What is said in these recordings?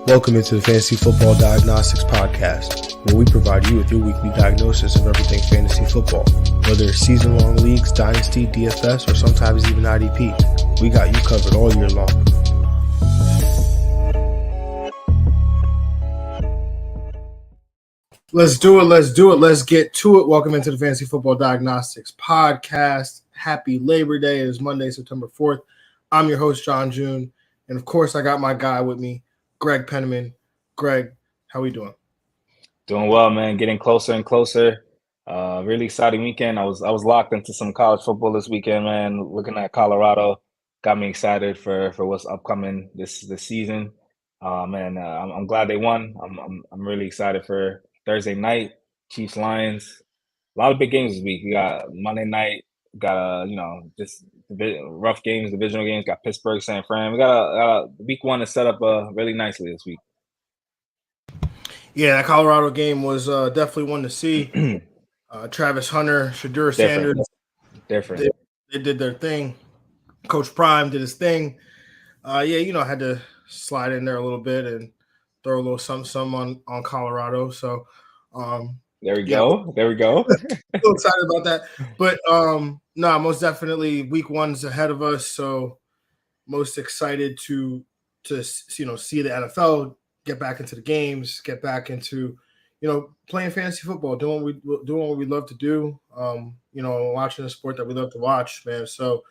Welcome into the Fantasy Football Diagnostics Podcast, where we provide you with your weekly diagnosis of everything fantasy football. Whether it's season-long leagues, dynasty, DFS, or sometimes even IDP, we got you covered all year long. Let's do it. Let's get to it. Welcome into the Fantasy Football Diagnostics Podcast. Happy Labor Day. It is Monday, September 4th. I'm your host, John June. And of course, I got my guy with me, Greg Penniman. Greg, how we doing? Doing well, man. Getting closer and closer. Really exciting weekend. I was locked into some college football this weekend, man. Looking at Colorado got me excited for what's upcoming this season. I'm glad they won. I'm really excited for Thursday night, Chiefs Lions. A lot of big games this week. We got Monday night. Got just rough games, divisional games. Got Pittsburgh, San Fran. We got a week one to set up really nicely this week. Yeah, that Colorado game was definitely one to see. Travis Hunter, Shadur Sanders, different. They did their thing. Coach Prime did his thing. I had to slide in there a little bit and throw a little something on Colorado. So there we go. A little excited about that. But most definitely week one's ahead of us. So most excited to see the NFL get back into the games, get back into playing fantasy football, doing what we love to do. Watching the sport that we love to watch, man. So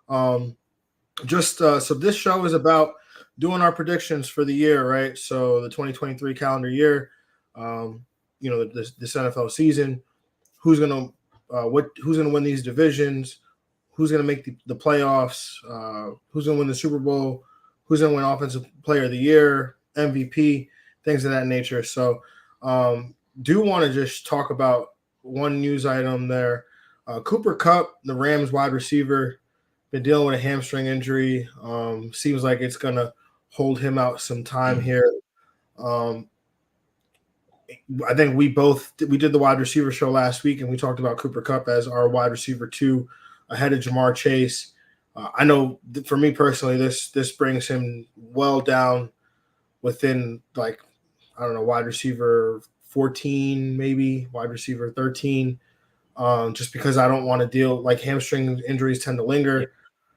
so this show is about doing our predictions for the year, right? So the 2023 calendar year, this NFL season, who's gonna win these divisions, who's gonna make the playoffs, who's gonna win the Super Bowl, who's gonna win Offensive Player of the Year, MVP, things of that nature. So do want to just talk about one news item there. Cooper Kupp, the Rams wide receiver, been dealing with a hamstring injury. Seems like it's going to hold him out some time here. I think we did the wide receiver show last week, and we talked about Cooper Kupp as our wide receiver 2 ahead of Jamar Chase. I know for me personally, this brings him well down within wide receiver 14, maybe wide receiver 13, just because I don't want to deal hamstring injuries tend to linger.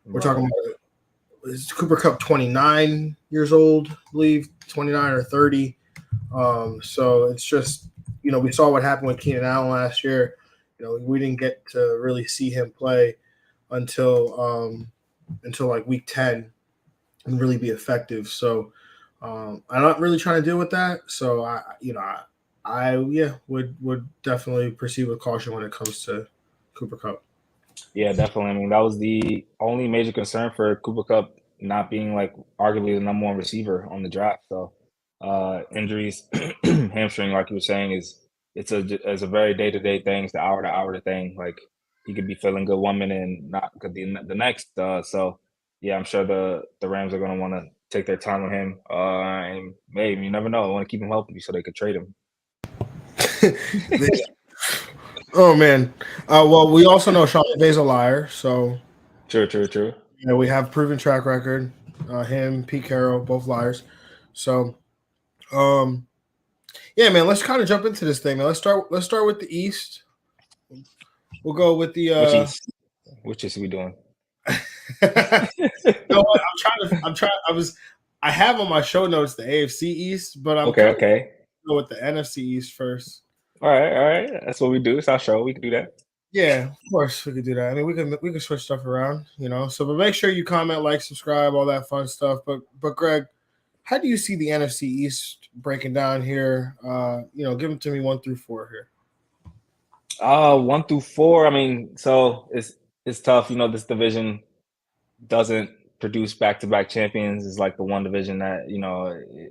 We're talking about is Cooper Kupp 29 years old, I believe 29 or 30. So it's just, we saw what happened with Keenan Allen last year. We didn't get to really see him play until week 10 and really be effective. So I'm not really trying to deal with that. So I would definitely proceed with caution when it comes to Cooper Kupp. Yeah, definitely. I mean, that was the only major concern for Cooper Kupp not being arguably the number one receiver on the draft. So injuries, hamstring, like you were saying, it's a very day-to-day thing. It's the hour-to-hour thing. He could be feeling good one minute and not good the next. So yeah, I'm sure the Rams are going to want to take their time with him. And maybe you never know. I want to keep him healthy so they could trade him. Oh man. Well, we also know Sean McVay's a liar. So true. We have proven track record. Him, Pete Carroll, both liars. So, yeah, man. Let's kind of jump into this thing, man. Let's start with the East. We'll go with the Which is we doing? I have on my show notes the AFC East, but I'm okay. Go with the NFC East first. All right. That's what we do. It's our show. We can do that. Yeah, of course we could do that. I mean, we can switch stuff around, So, but make sure you comment, like, subscribe, all that fun stuff. But Greg, how do you see the NFC East breaking down here? Give them to me 1 through 4 here. 1 through 4. I mean, so it's tough. This division doesn't produce back-to-back champions. It's like the one division that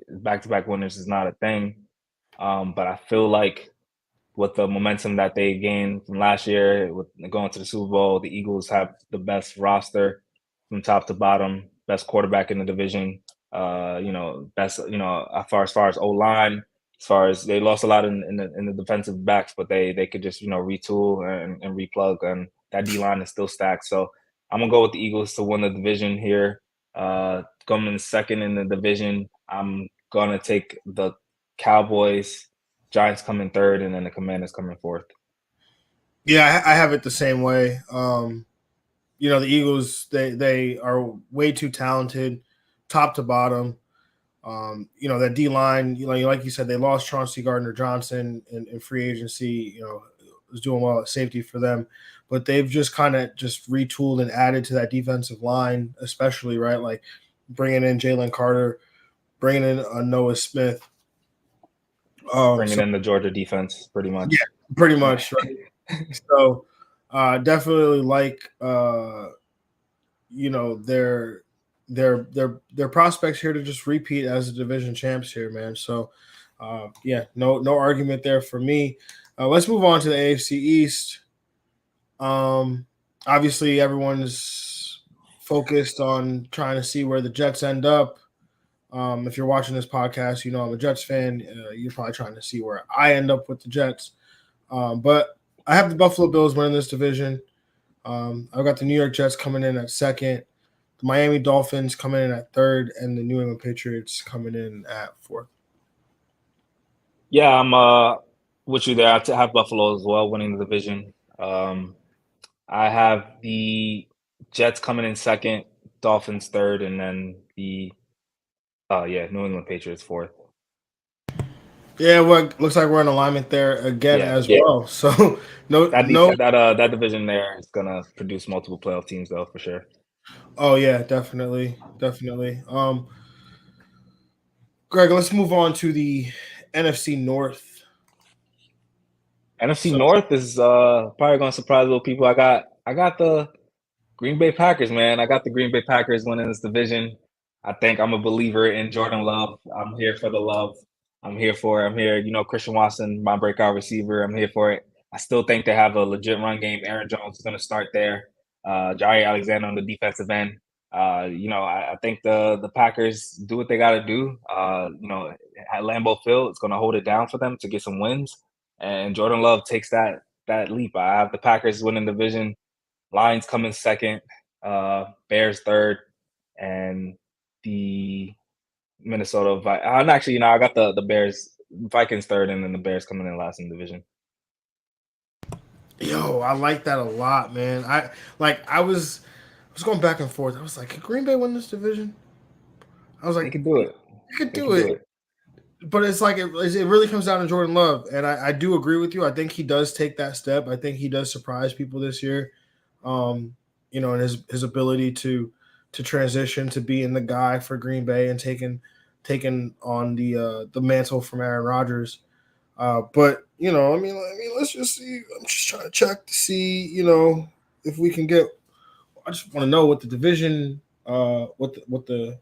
back-to-back winners is not a thing. But I feel like with the momentum that they gained from last year, with going to the Super Bowl, the Eagles have the best roster from top to bottom, best quarterback in the division. Best as far as O-line, as far as they lost a lot in the defensive backs, but they could just retool and replug, and that D-line is still stacked. So I'm gonna go with the Eagles to win the division here. Coming in second in the division, I'm gonna take the Cowboys, Giants coming third, and then the Commanders coming fourth. Yeah, I have it the same way. The Eagles, they are way too talented, top to bottom. That D line, like you said, they lost Chauncey Gardner-Johnson in free agency. Was doing well at safety for them, but they've just kind of just retooled and added to that defensive line, especially right, like bringing in Jalen Carter, bringing in Noah Smith, Bringing in the Georgia defense, pretty much. Yeah, pretty much. Right? So definitely like their prospects here to just repeat as the division champs here, man. So no argument there for me. Let's move on to the AFC East. Obviously everyone's focused on trying to see where the Jets end up. If you're watching this podcast, I'm a Jets fan. You're probably trying to see where I end up with the Jets. But I have the Buffalo Bills winning this division. I've got the New York Jets coming in at second, the Miami Dolphins coming in at third, and the New England Patriots coming in at fourth. Yeah, I'm with you there. I have Buffalo as well winning the division. I have the Jets coming in second, Dolphins third, and then the New England Patriots fourth. Yeah, well, looks like we're in alignment there again as well. So that division there is gonna produce multiple playoff teams though, for sure. Oh yeah, definitely. Greg, let's move on to the NFC North. NFC North is probably gonna surprise little people. I got the Green Bay Packers, man. I got the Green Bay Packers winning this division. I think I'm a believer in Jordan Love. I'm here for the love. I'm here for it. I'm here, Christian Watson, my breakout receiver. I'm here for it. I still think they have a legit run game. Aaron Jones is going to start there. Jair Alexander on the defensive end. I think the Packers do what they got to do. At Lambeau Field, it's going to hold it down for them to get some wins. And Jordan Love takes that leap. I have the Packers winning the division. Lions coming second, Bears third, and the Minnesota. I got the Bears, Vikings third, and then the Bears coming in last in the division. Yo, I like that a lot, man. I was going back and forth. I was like, can Green Bay win this division? I was like, they could do it. They could do it. But it's like it really comes down to Jordan Love, and I do agree with you. I think he does take that step. I think he does surprise people this year. And his ability to transition to being the guy for Green Bay and taking on the mantle from Aaron Rodgers. But let's just see. I'm just trying to check to see, if we can get. I just want to know what the division, what the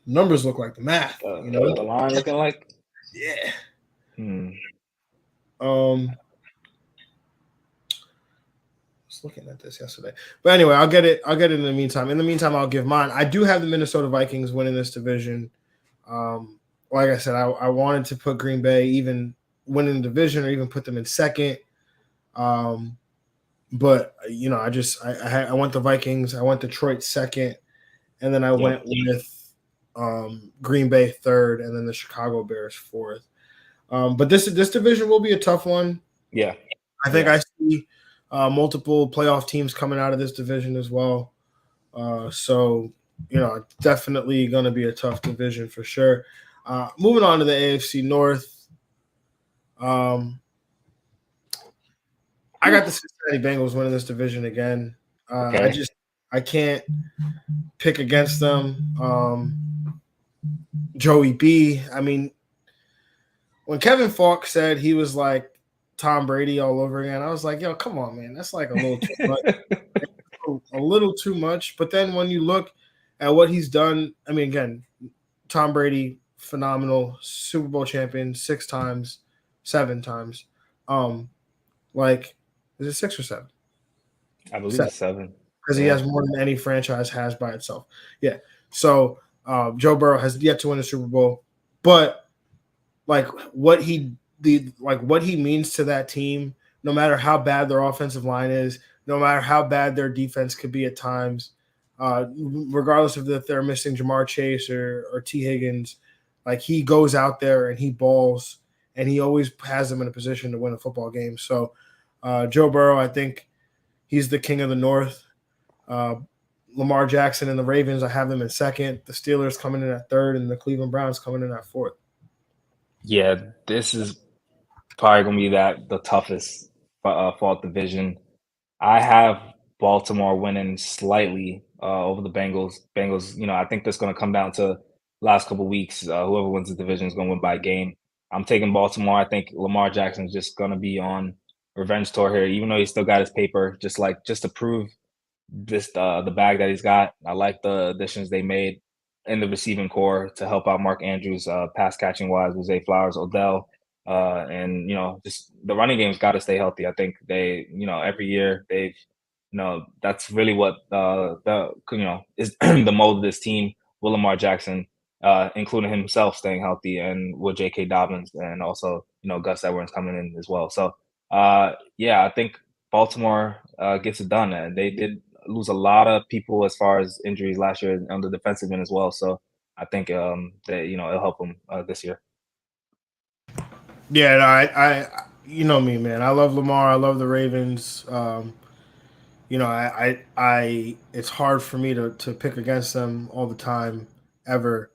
numbers look like, the math. What the line looking like? Yeah. Looking at this yesterday, but anyway, I'll get it in the meantime. I'll give mine. I do have the Minnesota Vikings winning this division. Like I said, I wanted to put Green Bay even winning the division or even put them in second. But I went the Vikings. I went Detroit second, and then I went with Green Bay third, and then the Chicago Bears fourth. But this division will be a tough one. Yeah, I think I see multiple playoff teams coming out of this division as well. So definitely going to be a tough division for sure. Moving on to the AFC North. I got the Cincinnati Bengals winning this division again. I can't pick against them. Joey B. I mean, when Kevin Falk said he was like Tom Brady all over again, I was like, yo, come on, man. That's like a little too much. A little too much. But then when you look at what he's done, I mean, again, Tom Brady, phenomenal, Super Bowl champion 6 times, 7 times. Is it 6 or 7? I believe it's 7. Because he has more than any franchise has by itself. Yeah. So Joe Burrow has yet to win a Super Bowl, but what he means to that team, no matter how bad their offensive line is, no matter how bad their defense could be at times, regardless of if they're missing Jamar Chase or T. Higgins, Like he goes out there and he balls, and he always has them in a position to win a football game. So Joe Burrow, I think he's the king of the North. Uh, Lamar Jackson and the Ravens, I have them in second. The Steelers coming in at third, and the Cleveland Browns coming in at fourth. Yeah, this is probably gonna be the toughest fault division. I have Baltimore winning slightly over the Bengals. Bengals, I think that's going to come down to last couple weeks. Whoever wins the division is going to win by a game. I'm taking Baltimore. I think Lamar Jackson's just going to be on revenge tour here, even though he still got his paper, just to prove this the bag that he's got. I like the additions they made in the receiving core to help out Mark Andrews, pass catching wise, with Zay Flowers, Odell, and just the running game's got to stay healthy. I think they, every year they've, that's really what is the mold of this team. Will Lamar Jackson, including himself, staying healthy, and with J.K. Dobbins, and also Gus Edwards coming in as well. So yeah, I think Baltimore gets it done, and they did lose a lot of people as far as injuries last year on the defensive end as well. So I think that it'll help them this year. Yeah, no, you know me, man. I love Lamar. I love the Ravens. It's hard for me to pick against them all the time, ever.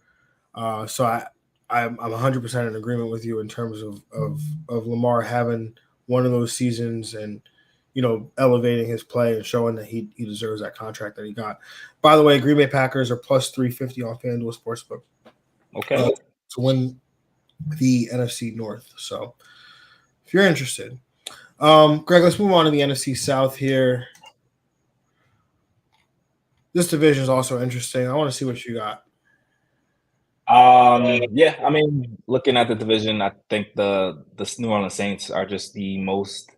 So I'm 100% in agreement with you in terms of Lamar having one of those seasons and elevating his play and showing that he deserves that contract that he got. By the way, Green Bay Packers are plus 350 on FanDuel Sportsbook. Okay. To win the NFC North. So if you're interested, Greg, let's move on to the NFC South here. This division is also interesting. I want to see what you got. Yeah, I mean, looking at the division, I think the New Orleans Saints are just the most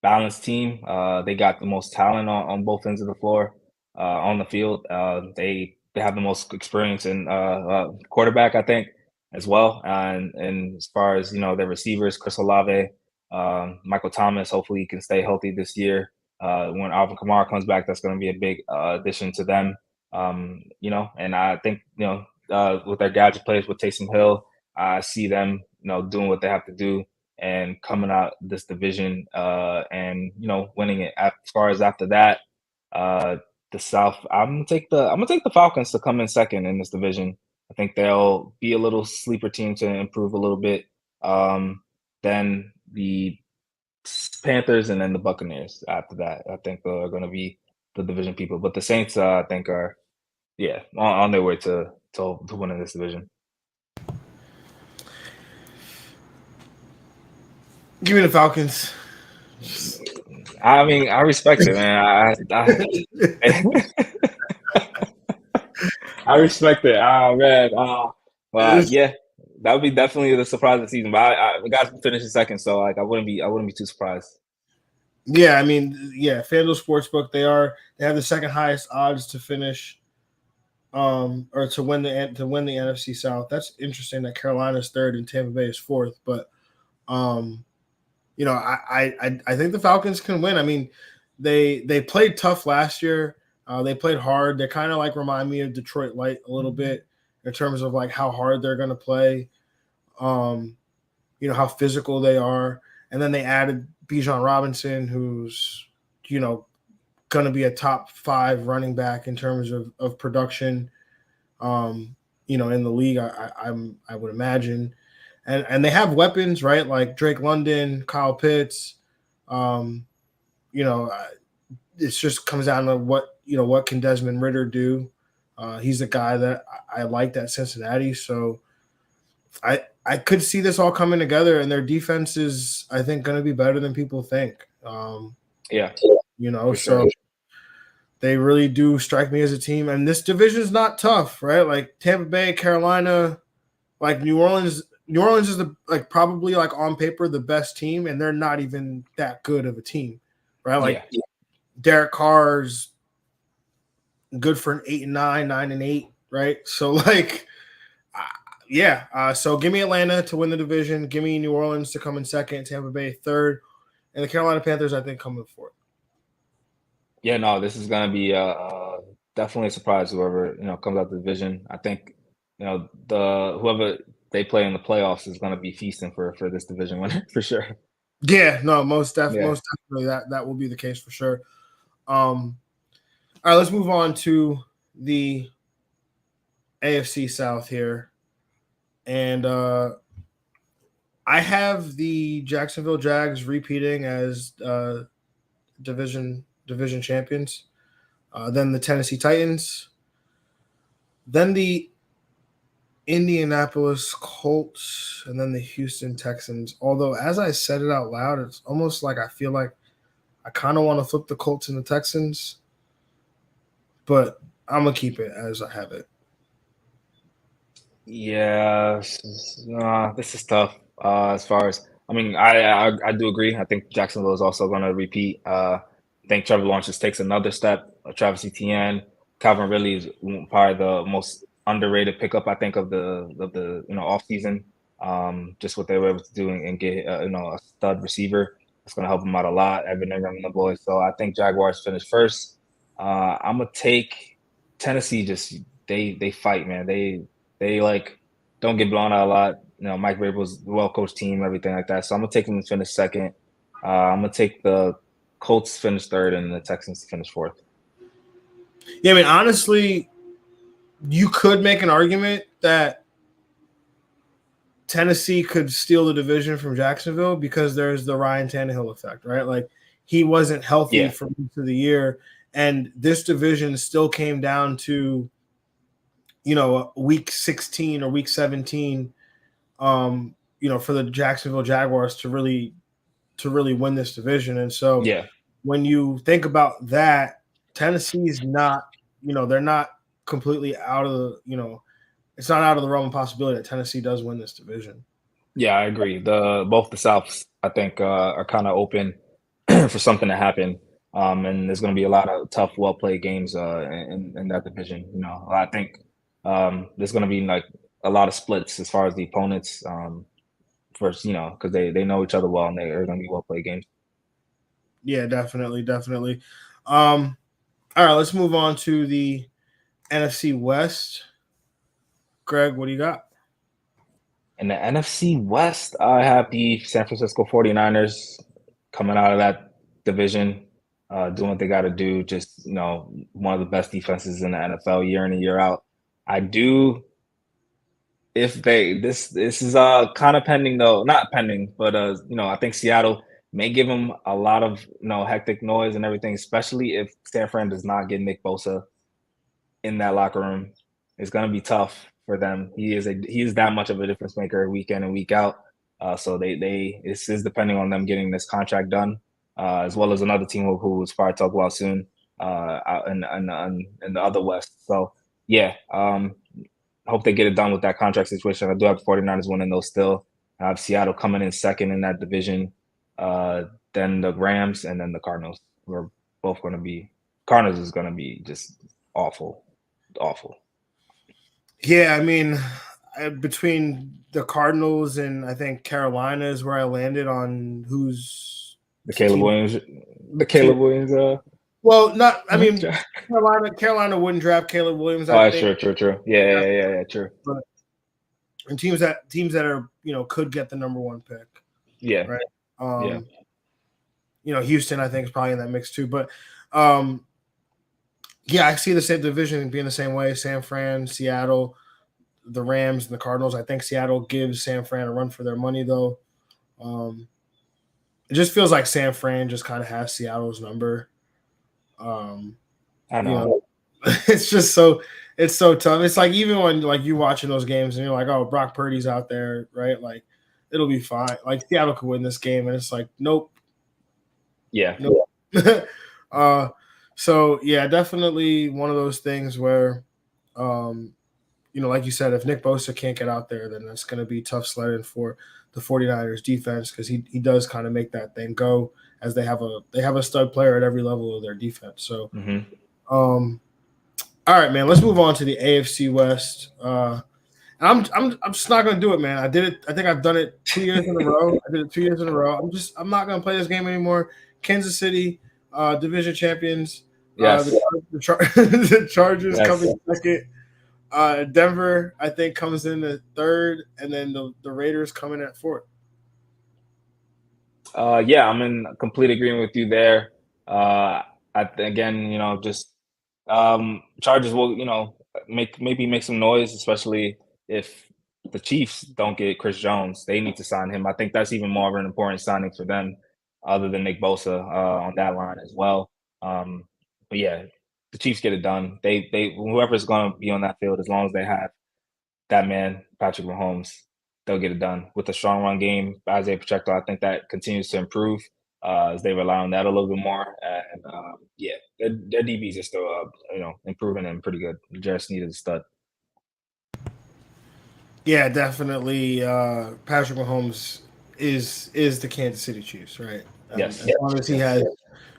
balanced team. They got the most talent on both ends of the floor, on the field. They have the most experience in quarterback, I think, as well. And as far as their receivers, Chris Olave, Michael Thomas, hopefully he can stay healthy this year. When Alvin Kamara comes back, that's going to be a big addition to them. And I think with their gadget plays with Taysom Hill, I see them doing what they have to do and coming out this division and winning it. As far as after that, the South, I'm gonna take the Falcons to come in second in this division. I think they'll be a little sleeper team to improve a little bit. Then the Panthers and then the Buccaneers after that. I think are going to be the division people. But the Saints, I think, are on their way to winning this division. Give me the Falcons. I mean, I respect it, man. I respect it. Oh man. Well, yeah, that would be definitely the surprise of the season. But the guys finished second, so like I wouldn't be too surprised. Yeah, I mean, yeah, FanDuel Sportsbook, they have the second highest odds to finish, or to win the NFC South. That's interesting that Carolina's third and Tampa Bay is fourth, but I think the Falcons can win. I mean, they played tough last year. They played hard. They kind of like remind me of Detroit Light a little bit in terms of like how hard they're going to play, how physical they are. And then they added Bijan Robinson, who's, going to be a top 5 running back in terms of production, in the league, I would imagine. And they have weapons, right? Like Drake London, Kyle Pitts. It just comes down to what can Desmond Ridder do. He's the guy that I liked at Cincinnati. So I could see this all coming together, and their defense is, I think, going to be better than people think. So they really do strike me as a team. And this division is not tough, right? Like Tampa Bay, Carolina, like New Orleans. New Orleans is probably on paper the best team, and they're not even that good of a team, right? Like Derek Carr's good for an 8-9, 9-8, right? So so give me Atlanta to win the division. Give me New Orleans to come in second, Tampa Bay third, and the Carolina Panthers, I think, come in fourth. Yeah, no, this is gonna be definitely a surprise. Whoever comes out the division, I think whoever they play in the playoffs is going to be feasting for this division winner for sure. Yeah, no, most Yeah. definitely that will be the case for sure. All right, let's move on to the AFC South here. And I have the Jacksonville Jags repeating as division champions. Then the Tennessee Titans. Then the Indianapolis Colts, and then the Houston Texans. Although, as I said it out loud, it's almost like I feel like I kind of want to flip the Colts and the Texans, but I'm going to keep it as I have it. Yeah, this is tough. As far as I mean, I do agree. I think Jacksonville is also going to repeat. I think Trevor Lawrence just takes another step. Travis Etienne, Calvin Ridley is probably the most underrated pickup I think of the off season. Just what they were able to do and get a stud receiver. It's going to help them out a lot. Evan Ingram and the boys. So I think Jaguars finish first. I'm gonna take Tennessee. Just they fight, man. They like don't get blown out a lot. Mike Vrabel's a well-coached team, everything like that. So I'm gonna take them to finish second. I'm gonna take the Colts finish third and the Texans to finish fourth. Yeah, I mean, honestly, you could make an argument that Tennessee could steal the division from Jacksonville because there's the Ryan Tannehill effect, right? Like he wasn't healthy for most of the year, and this division still came down to week 16 or week 17, for the Jacksonville Jaguars to really win this division. And so when you think about that, Tennessee's not, they're not completely out of the, it's not out of the realm of possibility that Tennessee does win this division. Yeah, I agree. Both the Souths, I think, are kind of open for something to happen. And there's going to be a lot of tough, well-played games in that division. I think there's going to be like a lot of splits as far as the opponents first, because they know each other well and they're going to be well-played games. Yeah, definitely. All right, let's move on to the NFC West. Greg, what do you got? In the NFC West, I have the San Francisco 49ers coming out of that division, doing what they got to do. Just, one of the best defenses in the NFL year in and year out. I do. If this is kind of pending though, not pending, but I think Seattle may give them a lot of hectic noise and everything, especially if San Fran does not get Nick Bosa in that locker room. It's going to be tough for them. He is that much of a difference maker week in and week out. So this is depending on them getting this contract done, as well as another team who we'll probably talk about soon out in the other West. So yeah, hope they get it done with that contract situation. I do have the 49ers winning those still. I have Seattle coming in second in that division. Then the Rams and then the Cardinals. We're both going to be – Cardinals is going to be just awful. Yeah, I mean, between the Cardinals and I think Carolina is where I landed on who's the Caleb Williams. Well, not. I mean, Carolina wouldn't draft Caleb Williams. I think. True. Yeah, true. But, and teams that are could get the number one pick. Yeah. Right. Houston I think is probably in that mix too. But yeah, I see the same division being the same way. San Fran, Seattle, the Rams, and the Cardinals. I think Seattle gives San Fran a run for their money, though. It just feels like San Fran just kind of has Seattle's number. I know. It's just so tough. It's like even when like you watching those games and you're like, oh, Brock Purdy's out there, right? Like it'll be fine. Like Seattle could win this game, and it's like, nope. Yeah. Nope. So yeah, definitely one of those things where, like you said, if Nick Bosa can't get out there, then that's going to be tough sledding for the 49ers defense because he does kind of make that thing go as they have a stud player at every level of their defense. So, all right, man, let's move on to the AFC West. I'm just not going to do it, man. I did it. I think I've done it 2 years in a row. I did it 2 years in a row. I'm not going to play this game anymore. Kansas City, division champions. Yes. The Chargers coming second. Denver, I think, comes in at third, and then the Raiders come in at fourth. Yeah, I'm in complete agreement with you there. Again, just Chargers will, make some noise, especially if the Chiefs don't get Chris Jones. They need to sign him. I think that's even more of an important signing for them, other than Nick Bosa on that line as well. But yeah, the Chiefs get it done. They whoever's going to be on that field, as long as they have that man, Patrick Mahomes, they'll get it done with a strong run game. Isaiah Pacheco, I think that continues to improve as they rely on that a little bit more. And yeah, their DBs are still, improving and pretty good. Just needed a stud. Yeah, definitely. Patrick Mahomes is the Kansas City Chiefs, right? Yes. As long as he has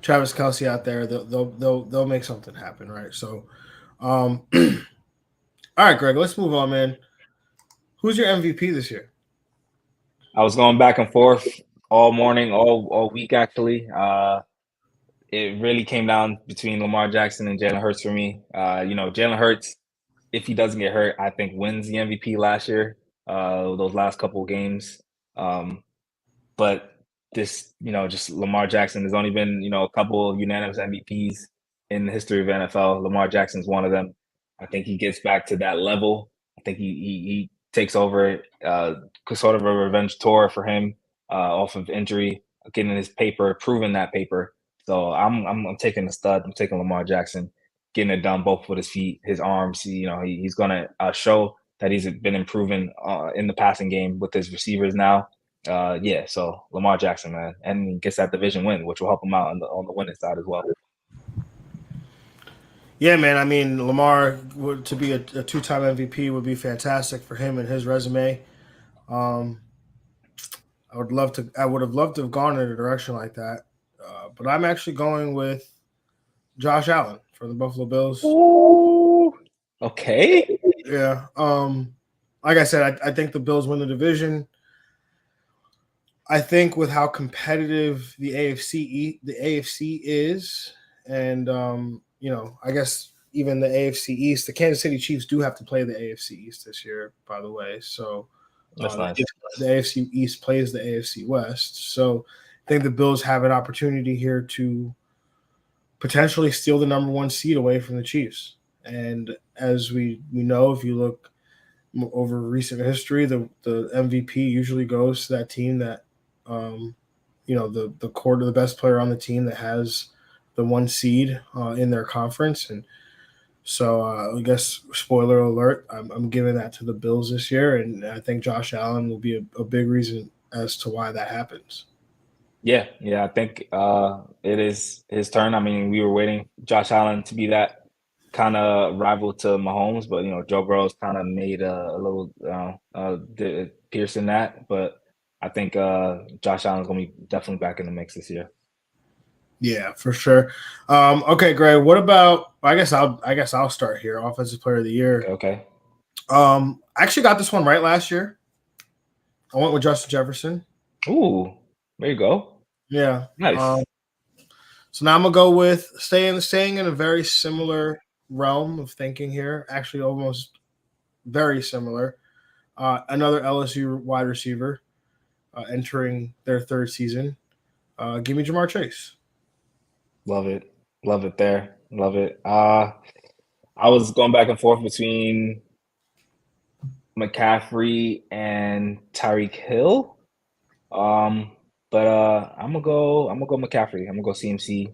Travis Kelce out there, they'll make something happen, right? So, all right, Greg, let's move on, man. Who's your MVP this year? I was going back and forth all morning, all week actually. It really came down between Lamar Jackson and Jalen Hurts for me. Jalen Hurts, if he doesn't get hurt, I think wins the MVP last year. Those last couple of games. But this, just Lamar Jackson. There's only been, a couple of unanimous MVPs in the history of NFL. Lamar Jackson's one of them. I think he gets back to that level. I think he takes over sort of a revenge tour for him off of injury, getting his paper, proving that paper. So I'm taking the stud. I'm taking Lamar Jackson, getting it done both with his feet, his arms. He's gonna show that he's been improving in the passing game with his receivers now. Yeah, so Lamar Jackson, man, and he gets that division win, which will help him out on the winning side as well. Yeah, man. I mean, Lamar to be a two-time MVP would be fantastic for him and his resume. Um, I would love to. I would have loved to have gone in a direction like that, but I'm actually going with Josh Allen for the Buffalo Bills. Ooh, okay. Yeah. Like I said, I think the Bills win the division. I think with how competitive the AFC is, and I guess even the AFC East, the Kansas City Chiefs do have to play the AFC East this year, by the way. So That's nice. the AFC East plays the AFC West. So I think the Bills have an opportunity here to potentially steal the number one seed away from the Chiefs. And as we know, if you look over recent history, the MVP usually goes to that team that the best player on the team that has the one seed in their conference. And so I guess spoiler alert, I'm giving that to the Bills this year, and I think Josh Allen will be a big reason as to why that happens. Yeah, I think it is his turn. I mean, we were waiting Josh Allen to be that kind of rival to Mahomes, but Joe Burrow's kind of made a little pierce in that. But I think Josh Allen's gonna be definitely back in the mix this year. Yeah, for sure. Okay, Greg. What about? I guess I'll start here. Offensive Player of the Year. Okay. I actually got this one right last year. I went with Justin Jefferson. Ooh, there you go. Yeah. Nice. So now I'm gonna go with staying in a very similar realm of thinking here. Actually, almost very similar. Another LSU wide receiver entering their third season. Give me Jamar Chase. Love it. Love it there. Love it. I was going back and forth between McCaffrey and Tyreek Hill. But I'm gonna go McCaffrey. I'm gonna go CMC.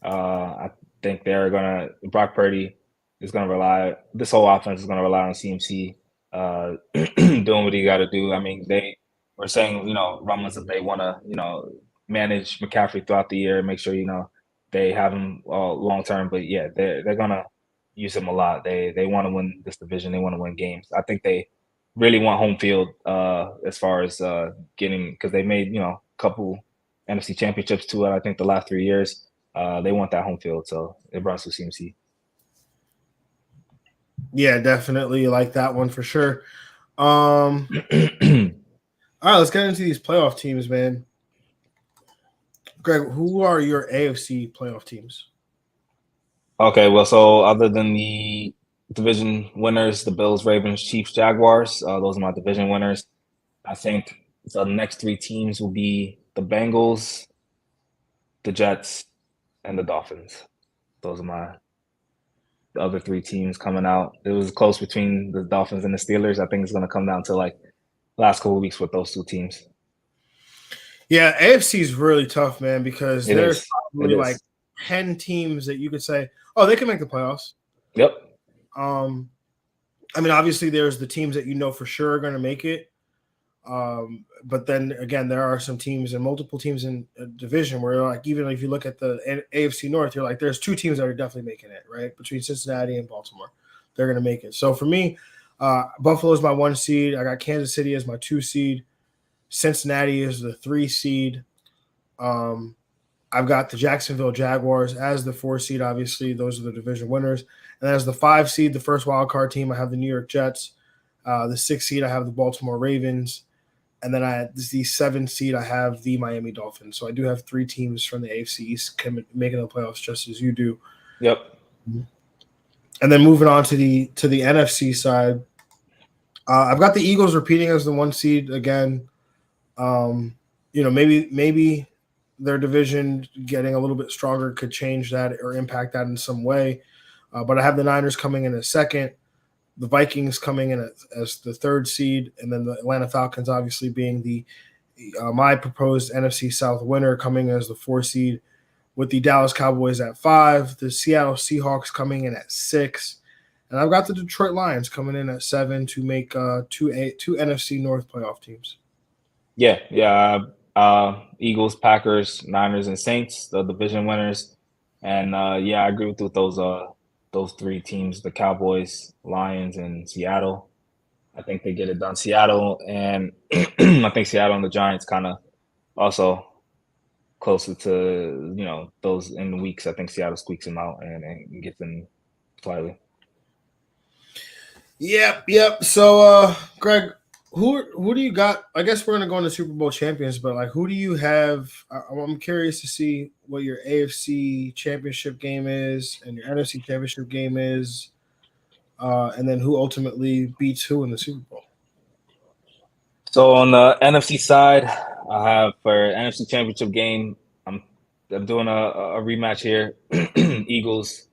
I think they're gonna Brock Purdy is gonna rely. This whole offense is gonna rely on CMC doing what he got to do. I mean, they were saying rumblings that they want to manage McCaffrey throughout the year, make sure they have him long term. But yeah, they're gonna use him a lot. They want to win this division. They want to win games. I think they really want home field as far as getting, because they made a couple NFC championships too. I think the last 3 years. They want that home field, so it brought to CMC. Yeah, definitely like that one for sure. All right, let's get into these playoff teams, man. Greg, who are your AFC playoff teams? Okay, well, so other than the division winners: the Bills, Ravens, Chiefs, Jaguars. Those are my division winners. I think the next three teams will be the Bengals, the Jets, and the Dolphins. Those are the other three teams coming out. It was close between the Dolphins and the Steelers. I think it's going to come down to like last couple of weeks with those two teams. Yeah, AFC is really tough, man, because there's probably It like is. 10 teams that you could say, oh, they can make the playoffs. Yep. I mean, obviously, there's the teams that you know for sure are going to make it. But then again, there are some teams and multiple teams in a division where, like, even if you look at the AFC North, you're like, there's two teams that are definitely making it, right? Between Cincinnati and Baltimore, they're going to make it. So for me, Buffalo is my 1 seed. I got Kansas City as my 2 seed. Cincinnati is the 3 seed. I've got the Jacksonville Jaguars as the 4 seed. Obviously, those are the division winners. And as the 5 seed, the first wild card team, I have the New York Jets. The 6 seed, I have the Baltimore Ravens. And then the 7 seed, I have the Miami Dolphins. So I do have 3 teams from the AFC East making the playoffs, just as you do. Yep. And then moving on to the NFC side, I've got the Eagles repeating as the 1 seed again. Maybe their division getting a little bit stronger could change that or impact that in some way. But I have the Niners coming in as 2nd, the Vikings coming in as the 3rd seed, and then the Atlanta Falcons obviously being the my proposed NFC South winner coming as the 4 seed, with the Dallas Cowboys at 5, the Seattle Seahawks coming in at 6, and I've got the Detroit Lions coming in at 7 to make two NFC North playoff teams. Yeah. Eagles, Packers, Niners, and Saints, the division winners. And I agree with those 3 teams: the Cowboys, Lions, and Seattle. I think they get it done. Seattle and I think Seattle and the Giants kind of also closer to those in the weeks. I think Seattle squeaks them out and gets them slightly. Yep. So, Greg, who do you got? I guess we're gonna go into Super Bowl champions, but like, who do you have? I'm curious to see what your AFC championship game is and your NFC championship game is, and then who ultimately beats who in the Super Bowl. So on the NFC side, I have for NFC championship game, I'm doing a rematch here. Eagles,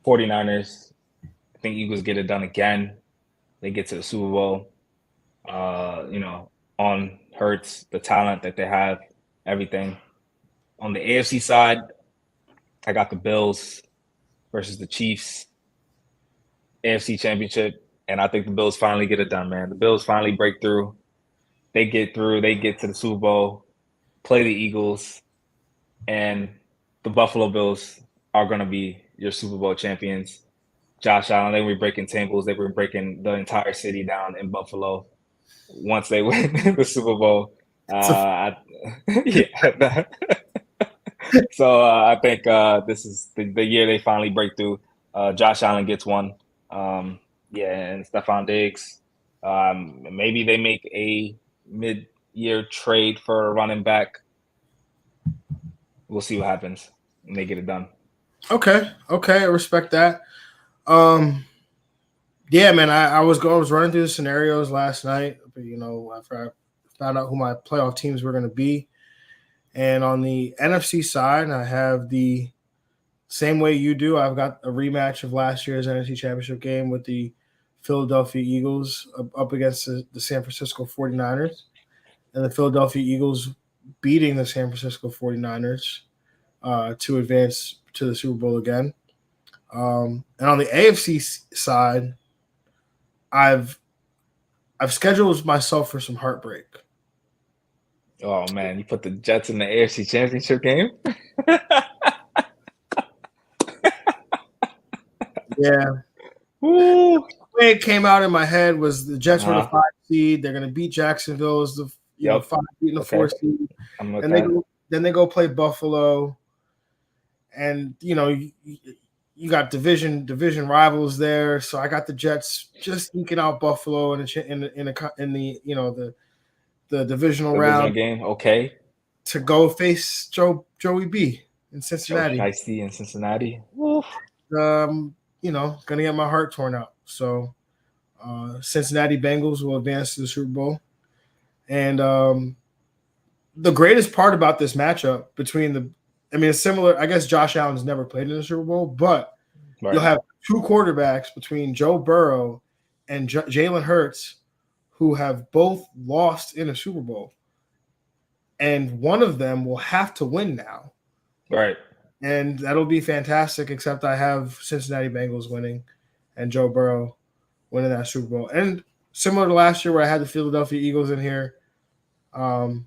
49ers. I think Eagles get it done again. They get to the Super Bowl. On Hurts, the talent that they have, everything. On the AFC side, I got the Bills versus the Chiefs. AFC championship, and I think the Bills finally get it done, man. The Bills finally break through. They get through. They get to the Super Bowl, play the Eagles, and the Buffalo Bills are going to be your Super Bowl champions. Josh Allen, they were breaking tables. They were breaking the entire city down in Buffalo once they win the Super Bowl. So I think this is the year they finally break through. Josh Allen gets one. And Stephon Diggs. Maybe they make a mid-year trade for a running back. We'll see what happens and they get it done. Okay, I respect that. Yeah, man, I was running through the scenarios last night, after I found out who my playoff teams were going to be. And on the NFC side, I have the same way you do. I've got a rematch of last year's NFC Championship game with the Philadelphia Eagles up against the San Francisco 49ers. And the Philadelphia Eagles beating the San Francisco 49ers to advance to the Super Bowl again. And on the AFC side, I've scheduled myself for some heartbreak. Oh man, you put the Jets in the AFC Championship game? Yeah. Woo. The way it came out in my head was the Jets were the 5 seed. They're going to beat Jacksonville as the 5 beating the 4 seed. And they go play Buffalo. And you got division rivals there, so I got the Jets just eking out Buffalo in the divisional round game. Okay, to go face Joey B in Cincinnati. Joe Shiesty in Cincinnati. gonna get my heart torn out. So Cincinnati Bengals will advance to the Super Bowl. And the greatest part about this matchup it's similar. I guess Josh Allen's never played in the Super Bowl, but you'll have two quarterbacks between Joe Burrow and Jalen Hurts who have both lost in a Super Bowl. And one of them will have to win now. Right. And that'll be fantastic, except I have Cincinnati Bengals winning and Joe Burrow winning that Super Bowl. And similar to last year where I had the Philadelphia Eagles in here, and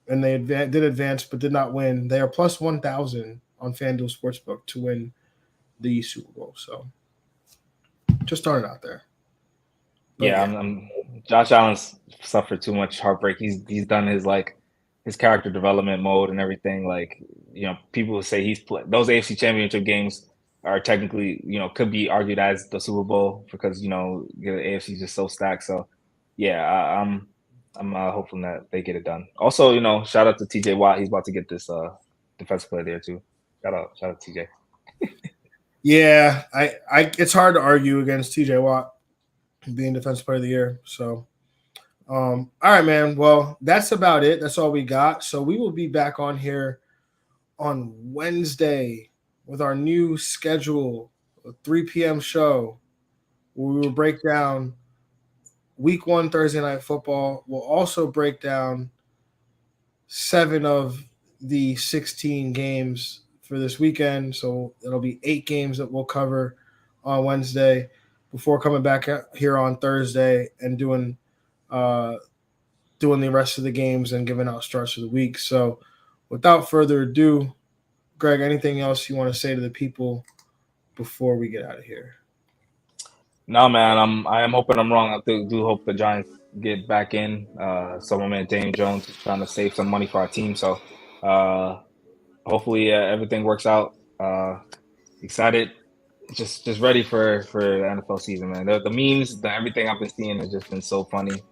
they did advance but did not win. They are plus 1,000 on FanDuel Sportsbook to win the Super Bowl. So just started out there. But yeah. Josh Allen's suffered too much heartbreak. He's done his character development mode and everything. Like, people will say he's played those AFC Championship games are technically, could be argued as the Super Bowl because the AFC is just so stacked. So yeah, I'm hoping that they get it done. Also, shout out to TJ Watt. He's about to get this defensive player there too. Shout out TJ. Yeah, I it's hard to argue against TJ Watt being defensive player of the year. So all right, man. Well, that's about it. That's all we got. So we will be back on here on Wednesday with our new schedule, a 3 p.m. show where we will break down Week 1 Thursday Night Football. We'll also break down 7 of the 16 games for this weekend. So it'll be 8 games that we'll cover on Wednesday before coming back here on Thursday and doing the rest of the games and giving out starts of the week. So without further ado, Greg, anything else you want to say to the people before we get out of here? No, man, I am hoping I'm wrong. I do hope the Giants get back in. So my man Daniel Jones is trying to save some money for our team. So hopefully everything works out. Excited, just ready for the NFL season, man. The memes, everything I've been seeing has just been so funny.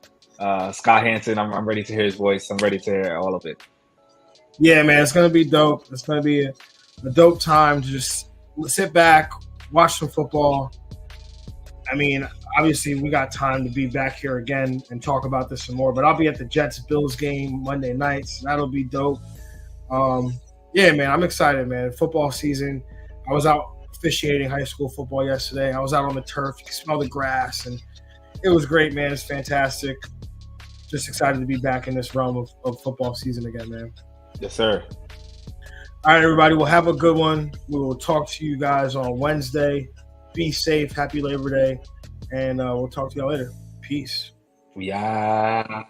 Scott Hansen, I'm ready to hear his voice. I'm ready to hear all of it. Yeah, man, it's gonna be dope. It's gonna be a dope time to just sit back, watch some football. I mean, obviously, we got time to be back here again and talk about this some more. But I'll be at the Jets-Bills game Monday nights. That'll be dope. Yeah, man, I'm excited, man. Football season. I was out officiating high school football yesterday. I was out on the turf. You can smell the grass, and it was great, man. It's fantastic. Just excited to be back in this realm of football season again, man. Yes, sir. All right, everybody. We'll have a good one. We will talk to you guys on Wednesday. Be safe. Happy Labor Day. And we'll talk to y'all later. Peace. Yeah.